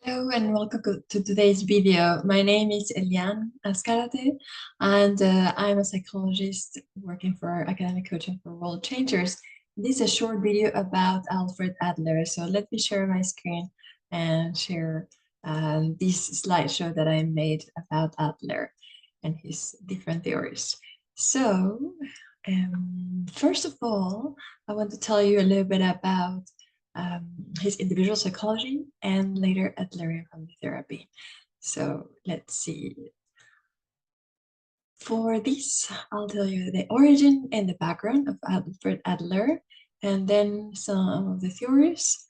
Hello and welcome to today's video. My name is Elian Ascarate, and I'm a psychologist working for academic coaching for world changers. This is a short video about Alfred Adler. So let me share my screen and share this slideshow that I made about Adler and his different theories. So first of all, I want to tell you a little bit about his individual psychology and later Adlerian family therapy. So let's see. For this, I'll tell you the origin and the background of Alfred Adler, and then some of the theories,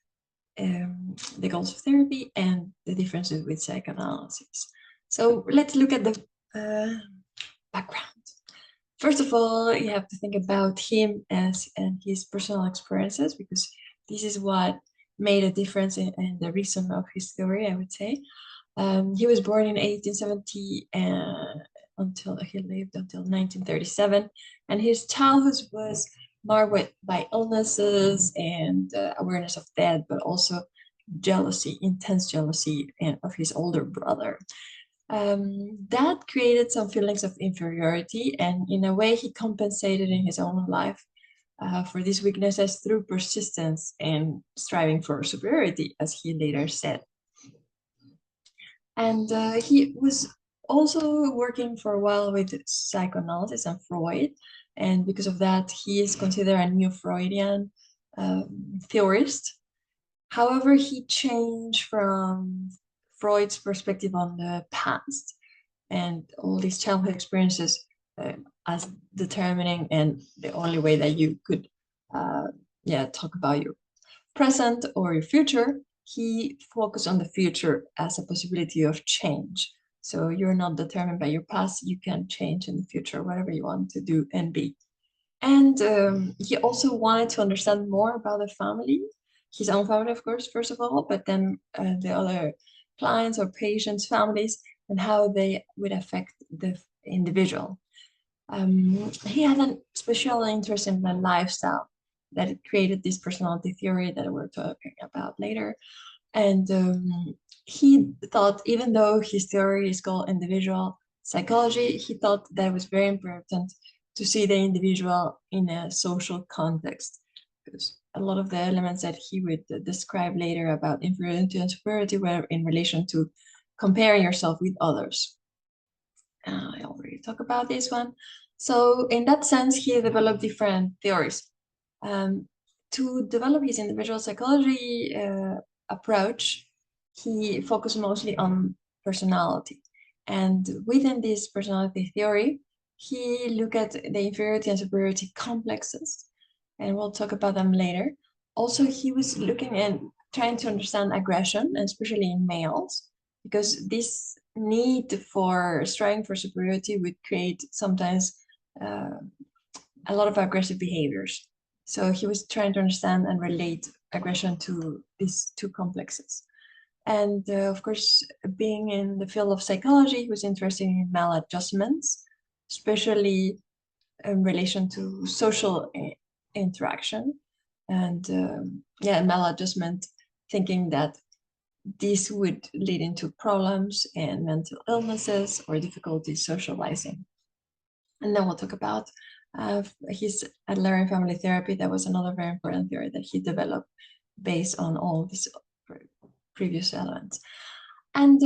the goals of therapy, and the differences with psychoanalysis. So let's look at the background. First of all, you have to think about him and his personal experiences, because this is what made a difference in the reason of his theory, I would say. He was born in 1870 until he lived until 1937, and his childhood was marked by illnesses and awareness of death, but also jealousy, intense jealousy of his older brother. That created some feelings of inferiority, and in a way he compensated in his own life for these weaknesses through persistence and striving for superiority, as he later said. And he was also working for a while with psychoanalysis and Freud, and because of that he is considered a new Freudian theorist. However, he changed from Freud's perspective on the past and all these childhood experiences as determining and the only way that you could talk about your present or your future. He focused on the future as a possibility of change. So you're not determined by your past, you can change in the future, whatever you want to do and be. And he also wanted to understand more about the family, his own family, of course, first of all, but then the other clients or patients' families and how they would affect the individual. He had a special interest in the lifestyle that it created this personality theory that we're talking about later. And he thought, even though his theory is called individual psychology, he thought that it was very important to see the individual in a social context, because a lot of the elements that he would describe later about inferiority and superiority were in relation to comparing yourself with others. I already talked about this one. So in that sense, he developed different theories. To develop his individual psychology approach, he focused mostly on personality. And within this personality theory, he looked at the inferiority and superiority complexes, and we'll talk about them later. Also, he was looking and trying to understand aggression, especially in males, because this need for striving for superiority would create sometimes a lot of aggressive behaviors. So he was trying to understand and relate aggression to these two complexes. And of course, being in the field of psychology, he was interested in maladjustments, especially in relation to social interaction. And maladjustment, thinking that this would lead into problems and mental illnesses or difficulties socializing. And then we'll talk about his Adlerian family therapy. That was another very important theory that he developed based on all these previous elements. And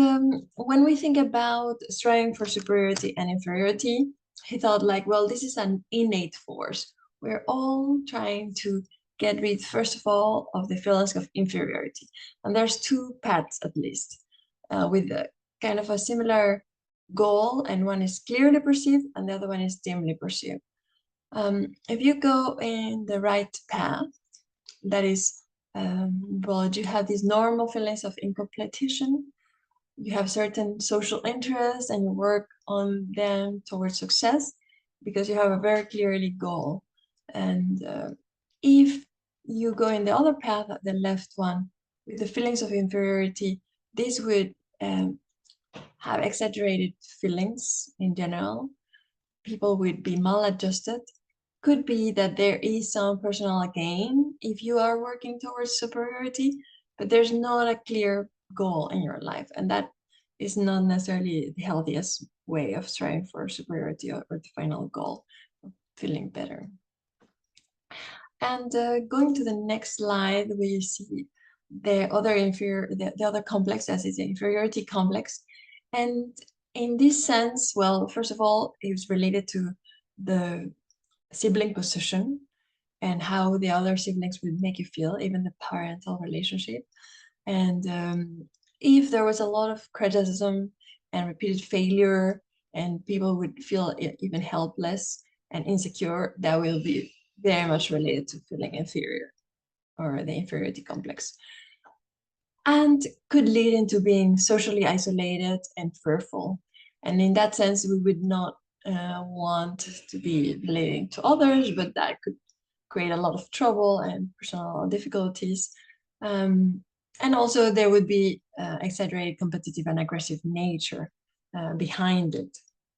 when we think about striving for superiority and inferiority, he thought like, well, this is an innate force. We're all trying to get rid, first of all, of the feelings of inferiority. And there's two paths, at least, with a kind of a similar goal, and one is clearly perceived and the other one is dimly perceived. If you go in the right path, that is, you have these normal feelings of incompletion, you have certain social interests and you work on them towards success because you have a very clearly goal. And if you go in the other path, the left one, with the feelings of inferiority, this would have exaggerated feelings in general. People would be maladjusted. Could be that there is some personal gain if you are working towards superiority, but there's not a clear goal in your life, and that is not necessarily the healthiest way of striving for superiority or the final goal of feeling better. And going to the next slide, we see the other complex, as is the inferiority complex. And in this sense, well, first of all, it was related to the sibling position and how the other siblings would make you feel, even the parental relationship. And if there was a lot of criticism and repeated failure, and people would feel even helpless and insecure, that will be very much related to feeling inferior or the inferiority complex, and could lead into being socially isolated and fearful. And in that sense, we would not want to be relating to others, but that could create a lot of trouble and personal difficulties. And also there would be exaggerated competitive and aggressive nature behind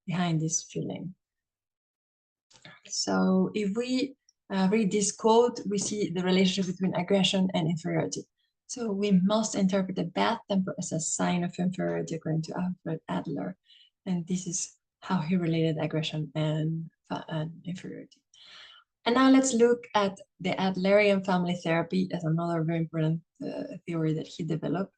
this feeling. So if we read this quote, we see the relationship between aggression and inferiority. So we must interpret a bad temper as a sign of inferiority, according to Alfred Adler. And this is how he related aggression and inferiority. And now let's look at the Adlerian family therapy as another very important theory that he developed.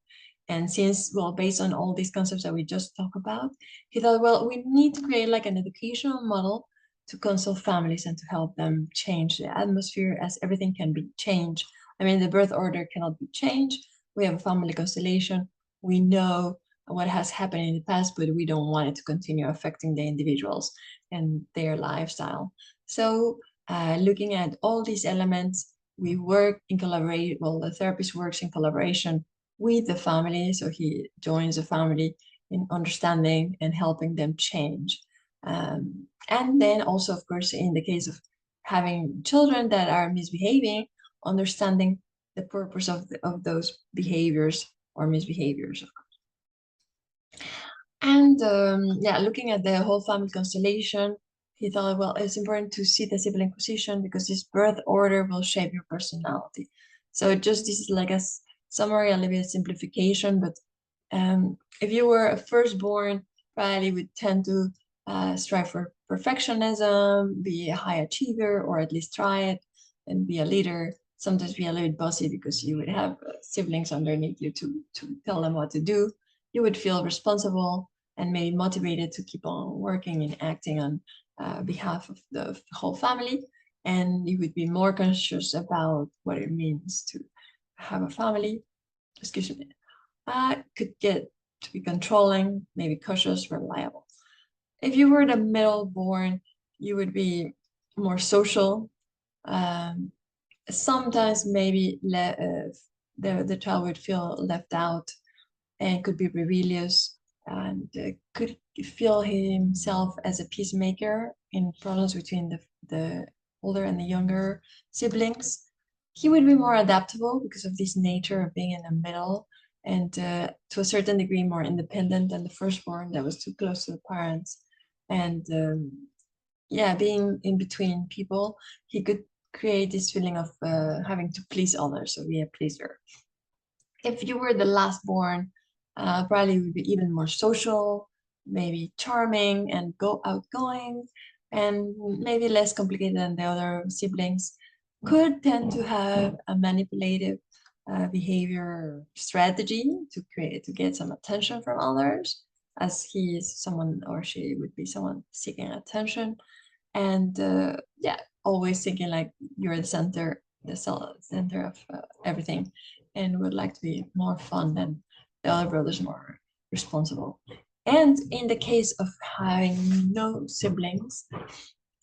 And since, well, based on all these concepts that we just talked about, he thought, well, we need to create like an educational model to consult families and to help them change the atmosphere, as everything can be changed. I mean, the birth order cannot be changed. We have a family constellation. We know what has happened in the past, but we don't want it to continue affecting the individuals and their lifestyle. So looking at all these elements, we work in collaboration. Well, the therapist works in collaboration with the family. So he joins the family in understanding and helping them change. And then also, of course, in the case of having children that are misbehaving, understanding the purpose of those behaviors or misbehaviors, of course. And yeah, looking at the whole family constellation, he thought, well, it's important to see the sibling position because this birth order will shape your personality. So just this is like a summary, a little bit of simplification, but if you were a firstborn, probably would tend to strive for perfectionism, be a high achiever, or at least try it, and be a leader. Sometimes be a little bit bossy because you would have siblings underneath you to tell them what to do. You would feel responsible and maybe motivated to keep on working and acting on behalf of the whole family. And you would be more conscious about what it means to have a family. Excuse me. Could get to be controlling, maybe cautious, reliable. If you were the middle born, you would be more social. Sometimes maybe the child would feel left out and could be rebellious and could feel himself as a peacemaker in problems between the older and the younger siblings. He would be more adaptable because of this nature of being in the middle, and to a certain degree more independent than the firstborn that was too close to the parents. And yeah, being in between people, he could create this feeling of having to please others, so be a pleaser. If you were the last born, probably would be even more social, maybe charming and outgoing, and maybe less complicated than the other siblings. Could tend to have a manipulative behavior strategy to get some attention from others, as he is someone or she would be someone seeking attention, and yeah, always thinking like you're the center of everything, and would like to be more fun than the other brothers, more responsible. And in the case of having no siblings,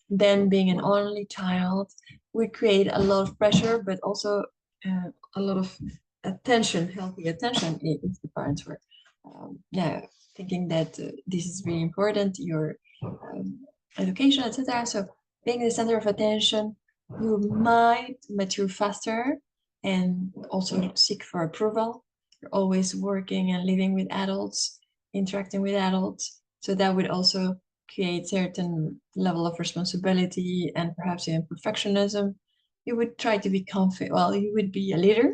then being an only child would create a lot of pressure, but also a lot of attention, healthy attention, if the parents were yeah, thinking that this is really important, your education, etc. So being the center of attention, you might mature faster and also seek for approval. You're always working and living with adults, interacting with adults. So that would also create certain level of responsibility and perhaps even perfectionism. You would try to be confident. Well, you would be a leader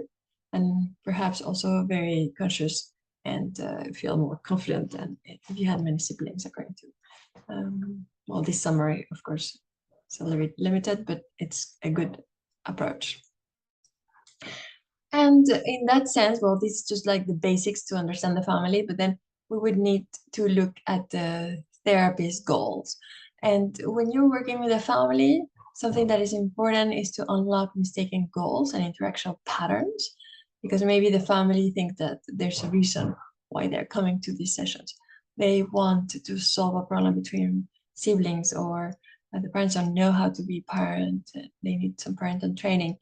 and perhaps also very conscious and feel more confident than if you had many siblings, according to well, this summary, of course, is a little bit limited, but it's a good approach. And in that sense, well, this is just like the basics to understand the family, but then we would need to look at the therapist's goals. And when you're working with a family, something that is important is to unlock mistaken goals and interactional patterns, because maybe the family think that there's a reason why they're coming to these sessions. They want to solve a problem between siblings, or the parents don't know how to be parent. They need some parental training.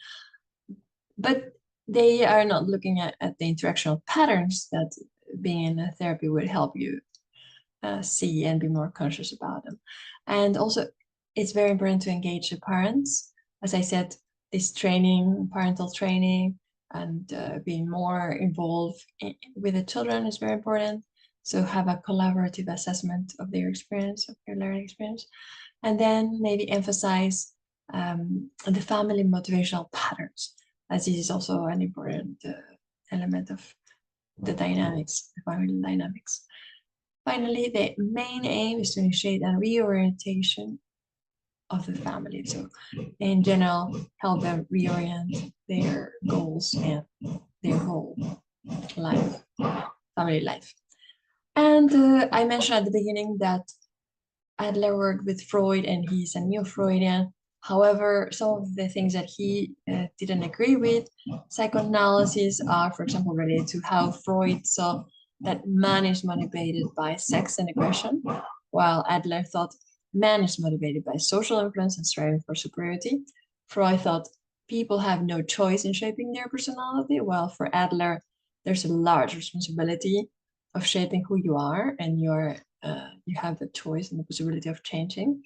But they are not looking at the interactional patterns that being in a therapy would help you see and be more conscious about them. And also, it's very important to engage the parents. As I said, this training, parental training, and being more involved with the children is very important. So have a collaborative assessment of their experience, of their learning experience, and then maybe emphasize the family motivational patterns, as this is also an important element of the dynamics, the family dynamics. Finally, the main aim is to initiate a reorientation of the family. So in general, help them reorient their goals and their whole life, family life. And I mentioned at the beginning that Adler worked with Freud and he's a neo-Freudian. However, some of the things that he didn't agree with, psychoanalysis are, for example, related to how Freud saw that man is motivated by sex and aggression, while Adler thought man is motivated by social influence and striving for superiority. Freud thought people have no choice in shaping their personality, while for Adler, there's a large responsibility of shaping who you are, and you have the choice and the possibility of changing.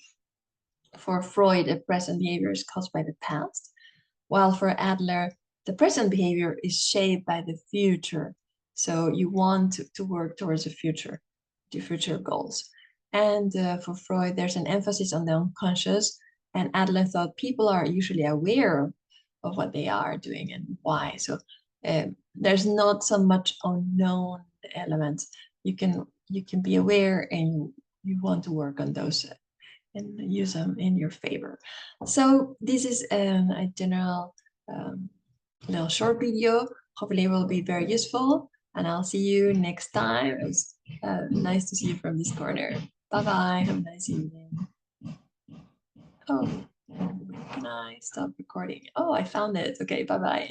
For Freud, the present behavior is caused by the past, while for Adler, the present behavior is shaped by the future. So you want to work towards the future, the future goals. And for Freud, there's an emphasis on the unconscious, and Adler thought people are usually aware of what they are doing and why. So there's not so much unknown elements. You can be aware, and you want to work on those and use them in your favor. So this is a general little short video. Hopefully it will be very useful, and I'll see you next time. It's nice to see you from this corner. Bye bye. Have a nice evening. Oh, can I stop recording? Oh, I found it. Okay, bye bye.